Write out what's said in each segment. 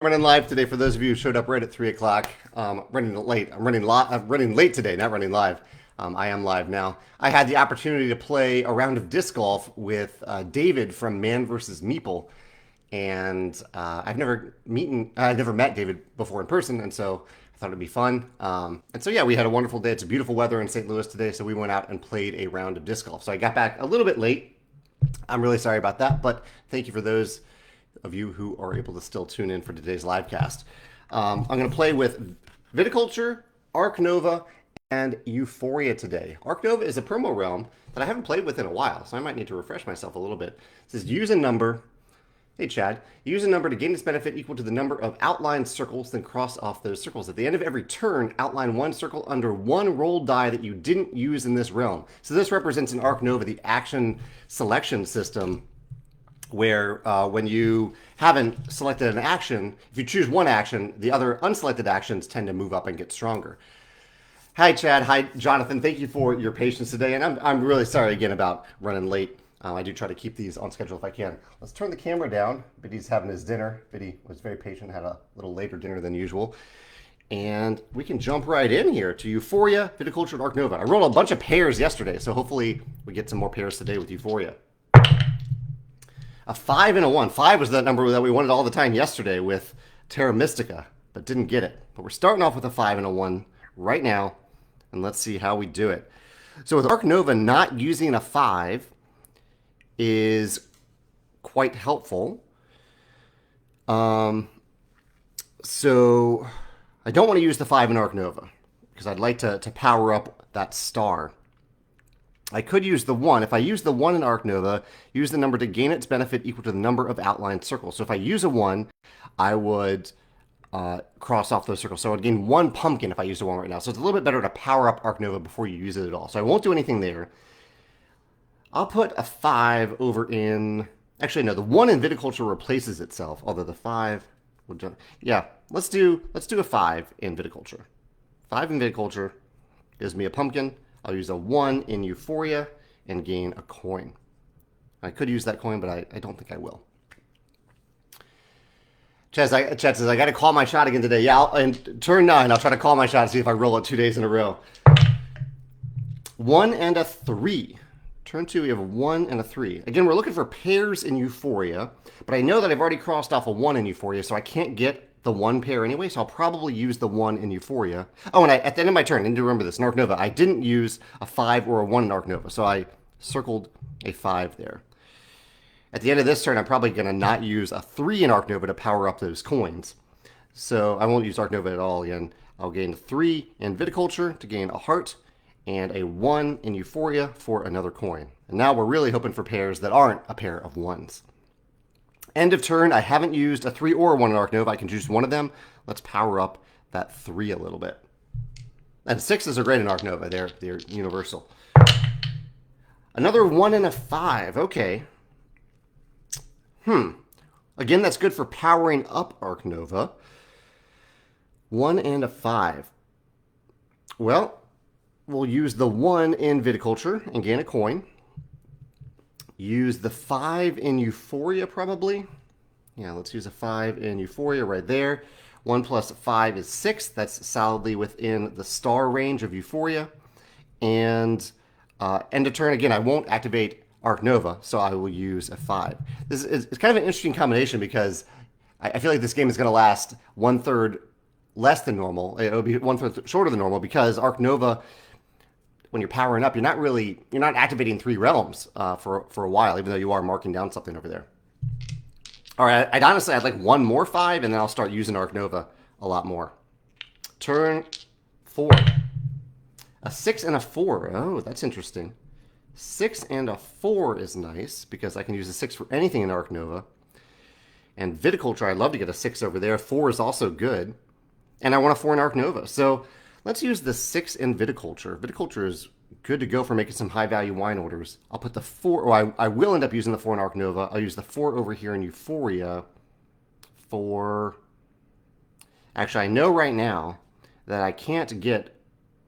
Running live today for those of you who showed up right at 3 o'clock. Running late. I'm running late today, not running live. I am live now. I had the opportunity to play a round of disc golf with David from Man vs. Meeple, and I've never met David before in person, and so I thought it'd be fun. And so yeah, we had a wonderful day. It's beautiful weather in St. Louis today, so we went out and played a round of disc golf. So I got back a little bit late. I'm really sorry about that, but thank you for those of you who are able to still tune in for today's live cast. I'm going to play with Viticulture, Arc Nova, and Euphoria today. Arc Nova is a promo realm that I haven't played with in a while, so I might need to refresh myself a little bit. It says use a number. Hey, Chad. Use a number to gain its benefit equal to the number of outlined circles, then cross off those circles. At the end of every turn, outline one circle under one rolled die that you didn't use in this realm. So this represents in Arc Nova the action selection system where when you haven't selected an action, if you choose one action, the other unselected actions tend to move up and get stronger. Hi, Chad. Hi, Jonathan. Thank you for your patience today. And I'm really sorry again about running late. I do try to keep these on schedule if I can. Let's turn the camera down. Biddy's having his dinner. Biddy was very patient, had a little later dinner than usual. And we can jump right in here to Euphoria, Viticulture, and Arc Nova. I rolled a bunch of pairs yesterday, so hopefully we get some more pairs today with Euphoria. A 5 and a 1. 5 was that number that we wanted all the time yesterday with Terra Mystica, but didn't get it. But we're starting off with a 5 and a 1 right now, and let's see how we do it. So with Arc Nova, not using a 5 is quite helpful. So I don't want to use the 5 in Arc Nova because I'd like to power up that star. I could use the 1. If I use the 1 in Arc Nova, use the number to gain its benefit equal to the number of outlined circles. So if I use a 1, I would cross off those circles. So I would gain 1 pumpkin if I used a 1 right now. So it's a little bit better to power up Arc Nova before you use it at all. So I won't do anything there. I'll put a 5 over in... Actually, no, the 1 in Viticulture replaces itself, although the 5 would... Yeah, let's do a 5 in Viticulture. 5 in Viticulture gives me a pumpkin. I'll use a 1 in Euphoria and gain a coin. I could use that coin, but I don't think I will. Chad says, I got to call my shot again today. Yeah, and turn 9, I'll try to call my shot and see if I roll it 2 days in a row. 1 and a 3. Turn 2, we have a 1 and a 3. Again, we're looking for pairs in Euphoria, but I know that I've already crossed off a 1 in Euphoria, so I can't get the 1 pair anyway, so I'll probably use the 1 in Euphoria. Oh, and at the end of my turn, I need to remember this, in Arc Nova, I didn't use a 5 or a 1 in Arc Nova, so I circled a 5 there. At the end of this turn, I'm probably going to not use a 3 in Arc Nova to power up those coins. So I won't use Arc Nova at all again. I'll gain a 3 in Viticulture to gain a heart, and a 1 in Euphoria for another coin. And now we're really hoping for pairs that aren't a pair of 1s. End of turn, I haven't used a 3 or a 1 in Arc Nova. I can choose one of them. Let's power up that 3 a little bit. And 6s are great in Arc Nova. They're universal. Another 1 and a 5. Okay. Again, that's good for powering up Arc Nova. 1 and a 5. Well, we'll use the 1 in Viticulture and gain a coin. Use the 5 in Euphoria, probably. Yeah, let's use a 5 in Euphoria right there. 1 plus 5 is 6. That's solidly within the star range of Euphoria. And end of turn, again, I won't activate Arc Nova, so I will use a 5. This is kind of an interesting combination because I feel like this game is going to last 1/3 less than normal. It'll be 1/3 shorter than normal because Arc Nova, when you're powering up, you're not activating 3 realms for a while, even though you are marking down something over there. All right, I'd like 1 more 5, and then I'll start using Arc Nova a lot more. Turn 4. A 6 and a 4. Oh, that's interesting. 6 and a 4 is nice because I can use a 6 for anything in Arc Nova. And Viticulture, I'd love to get a 6 over there. 4 is also good. And I want a 4 in Arc Nova. So let's use the 6 in Viticulture. Viticulture is good to go for making some high-value wine orders. I'll put the 4, or I will end up using the 4 in Arc Nova. I'll use the 4 over here in Euphoria for... Actually, I know right now that I can't get,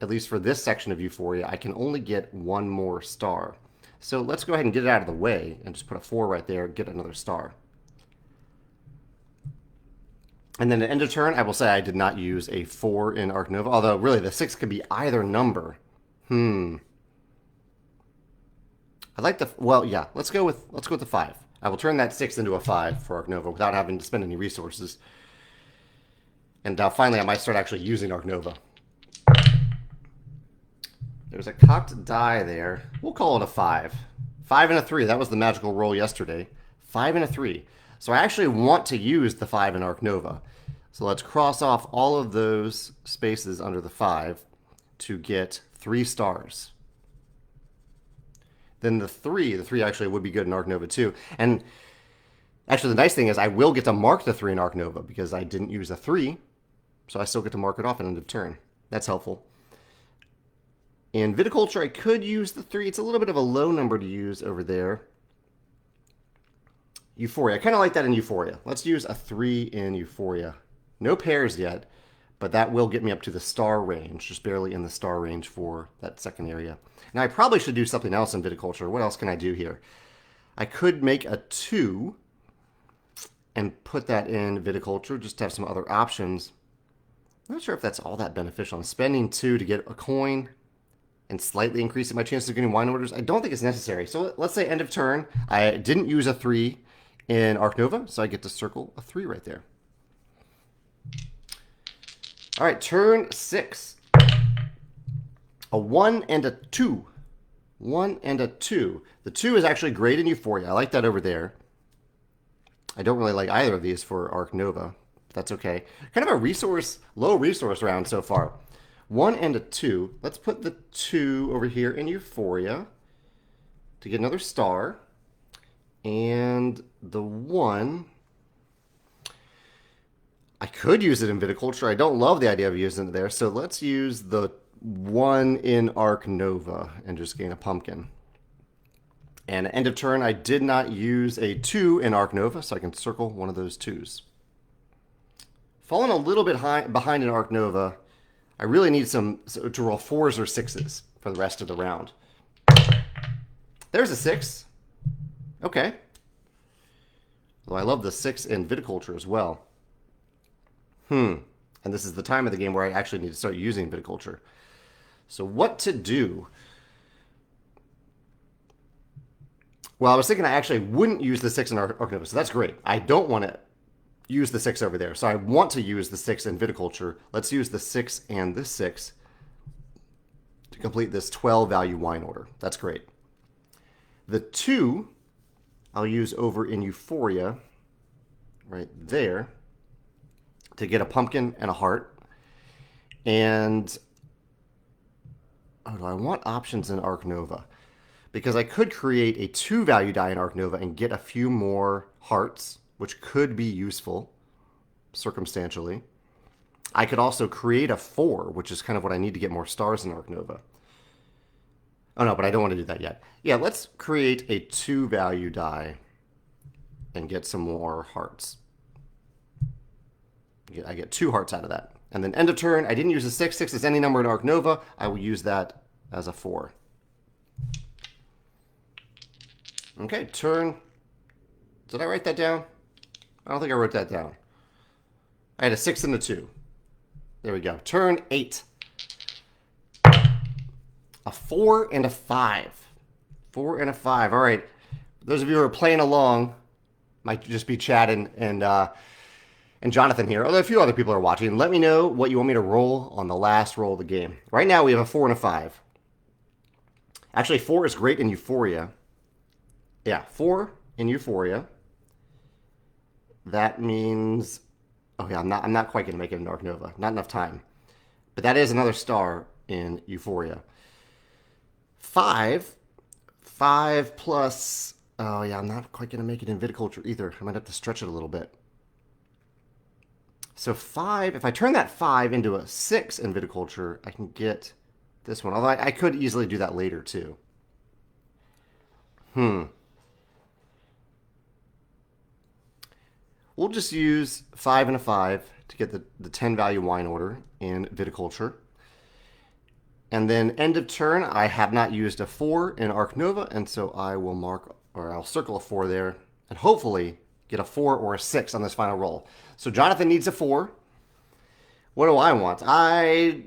at least for this section of Euphoria, I can only get 1 more star. So let's go ahead and get it out of the way and just put a 4 right there, get another star. And then at end of turn, I will say I did not use a 4 in Arc Nova, although really the 6 could be either number. I'd like the, well, yeah, let's go with the 5. I will turn that 6 into a 5 for Arc Nova without having to spend any resources. And finally, I might start actually using Arc Nova. There's a cocked die there. We'll call it a 5. 5 and a 3. That was the magical roll yesterday. 5 and a 3. So I actually want to use the 5 in Arc Nova. So let's cross off all of those spaces under the 5 to get 3 stars. Then the 3 actually would be good in Arc Nova too. And actually the nice thing is I will get to mark the 3 in Arc Nova because I didn't use a 3. So I still get to mark it off at end of turn. That's helpful. In Viticulture, I could use the 3. It's a little bit of a low number to use over there. Euphoria. I kind of like that in Euphoria. Let's use a 3 in Euphoria. No pairs yet, but that will get me up to the star range, just barely in the star range for that second area. Now, I probably should do something else in Viticulture. What else can I do here? I could make a 2 and put that in Viticulture, just to have some other options. I'm not sure if that's all that beneficial. I'm spending 2 to get a coin and slightly increasing my chances of getting wine orders. I don't think it's necessary. So let's say end of turn. I didn't use a 3 in Arc Nova, so I get to circle a 3 right there. All right, turn 6. A 1 and a 2. 1 and a 2. The 2 is actually great in Euphoria. I like that over there. I don't really like either of these for Arc Nova. That's okay. Kind of a low resource round so far. 1 and a 2. Let's put the 2 over here in Euphoria to get another star. And the 1, I could use it in Viticulture. I don't love the idea of using it there. So let's use the 1 in Arc Nova and just gain a pumpkin. And at end of turn, I did not use a 2 in Arc Nova, so I can circle one of those 2s. Falling a little bit behind in Arc Nova. I really need to roll 4s or 6s for the rest of the round. There's a 6. Okay. Well, I love the 6 in Viticulture as well. And this is the time of the game where I actually need to start using Viticulture. So what to do? Well, I was thinking I actually wouldn't use the 6 in Arc Nova, so that's great. I don't want to use the 6 over there. So I want to use the 6 in Viticulture. Let's use the 6 and this 6 to complete this 12 value wine order. That's great. The 2 I'll use over in Euphoria right there to get a pumpkin and a heart. And do I want options in Arc Nova? Because I could create a 2 value die in Arc Nova and get a few more hearts, which could be useful circumstantially. I could also create a 4, which is kind of what I need to get more stars in Arc Nova. Oh no, but I don't want to do that yet. Yeah, let's create a 2 value die and get some more hearts. I get 2 hearts out of that. And then end of turn, I didn't use a 6. 6 is any number in Arc Nova. I will use that as a 4. Okay, turn. Did I write that down? I don't think I wrote that down. I had a 6 and a 2. There we go. Turn 8. A 4 and a 5. 4 and a 5. All right. Those of you who are playing along, might just be Chad and Jonathan here, although a few other people are watching. Let me know what you want me to roll on the last roll of the game. Right now we have a 4 and a 5. Actually, 4 is great in Euphoria. Yeah, 4 in Euphoria. That means, oh yeah, I'm not quite going to make it in Arc Nova. Not enough time. But that is another star in Euphoria. 5 plus, oh yeah, I'm not quite going to make it in Viticulture either. I might have to stretch it a little bit. So 5, if I turn that 5 into a 6 in Viticulture, I can get this one. Although I could easily do that later too. We'll just use 5 and a 5 to get the 10 value wine order in Viticulture. And then end of turn, I have not used a 4 in Arc Nova, and so I will mark, or I'll circle a 4 there, and hopefully get a 4 or a 6 on this final roll. So Jonathan needs a 4. What do I want?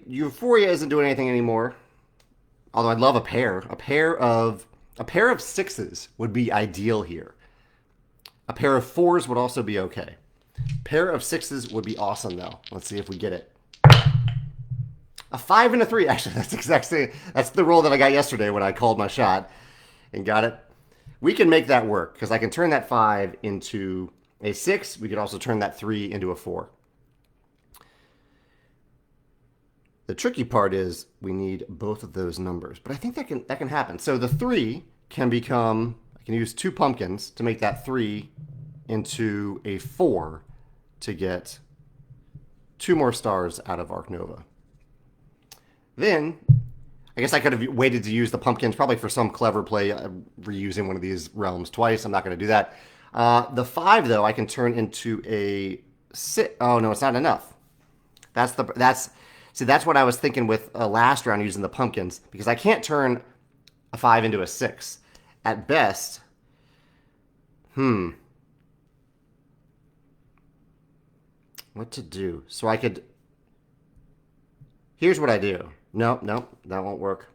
Euphoria isn't doing anything anymore. Although I'd love a pair. A pair of 6s would be ideal here. A pair of 4s would also be okay. Pair of 6s would be awesome though. Let's see if we get it. A 5 and a 3. Actually, that's the roll that I got yesterday when I called my shot and got it. We can make that work because I can turn that 5 into a 6. We could also turn that 3 into a 4. The tricky part is we need both of those numbers, but I think that can happen. So the 3 can become, I can use 2 pumpkins to make that 3 into a 4 to get 2 more stars out of Arc Nova. Then, I guess I could have waited to use the pumpkins probably for some clever play, reusing one of these realms twice. I'm not going to do that. The 5, though, I can turn into a 6. Oh, no, it's not enough. See, that's what I was thinking with last round using the pumpkins, because I can't turn a 5 into a 6. At best, what to do? So I could, here's what I do. Nope, that won't work.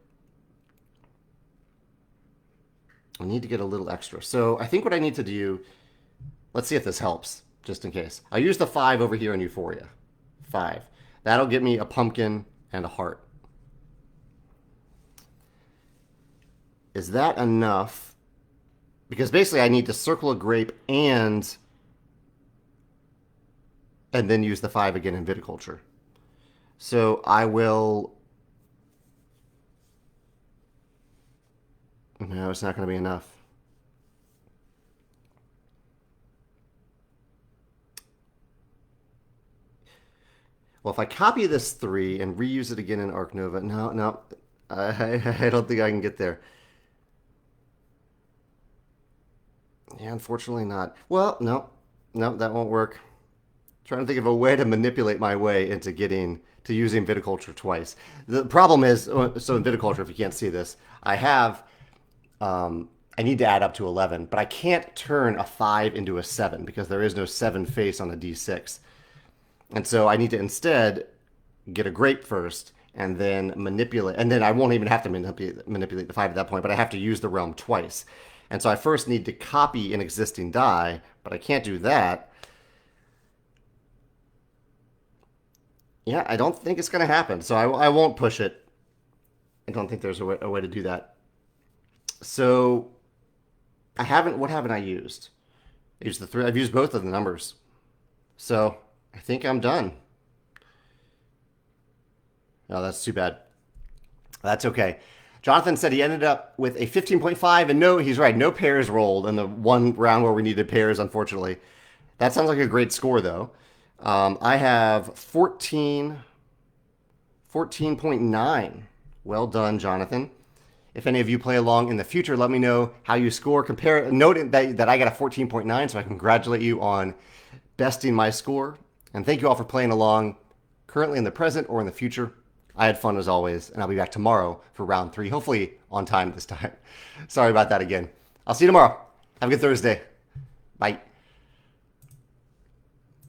I need to get a little extra. So I think what I need to do, let's see if this helps, just in case. I'll use the 5 over here in Euphoria. 5. That'll get me a pumpkin and a heart. Is that enough? Because basically I need to circle a grape and then use the 5 again in Viticulture. So I will... No, it's not going to be enough. Well, if I copy this 3 and reuse it again in Arc Nova, no, I don't think I can get there. Yeah, unfortunately not. Well, no, that won't work. Trying to think of a way to manipulate my way into using Viticulture twice. The problem is, so in Viticulture, if you can't see this, I have, I need to add up to 11, but I can't turn a 5 into a 7 because there is no 7 face on a D6. And so I need to instead get a grape first and then manipulate. And then I won't even have to manipulate the 5 at that point, but I have to use the realm twice. And so I first need to copy an existing die, but I can't do that. Yeah, I don't think it's going to happen. So I won't push it. I don't think there's a way to do that. So what haven't I used? I used the 3. I've used both of the numbers. So I think I'm done. Oh, that's too bad. That's okay. Jonathan said he ended up with a 15.5, and no, he's right. No pairs rolled in the one round where we needed pairs, unfortunately. That sounds like a great score, though. I have 14.9. Well done, Jonathan. If any of you play along in the future, let me know how you score. Note that I got a 14.9, so I congratulate you on besting my score. And thank you all for playing along, currently in the present or in the future. I had fun as always, and I'll be back tomorrow for round 3, hopefully on time this time. Sorry about that again. I'll see you tomorrow. Have a good Thursday. Bye.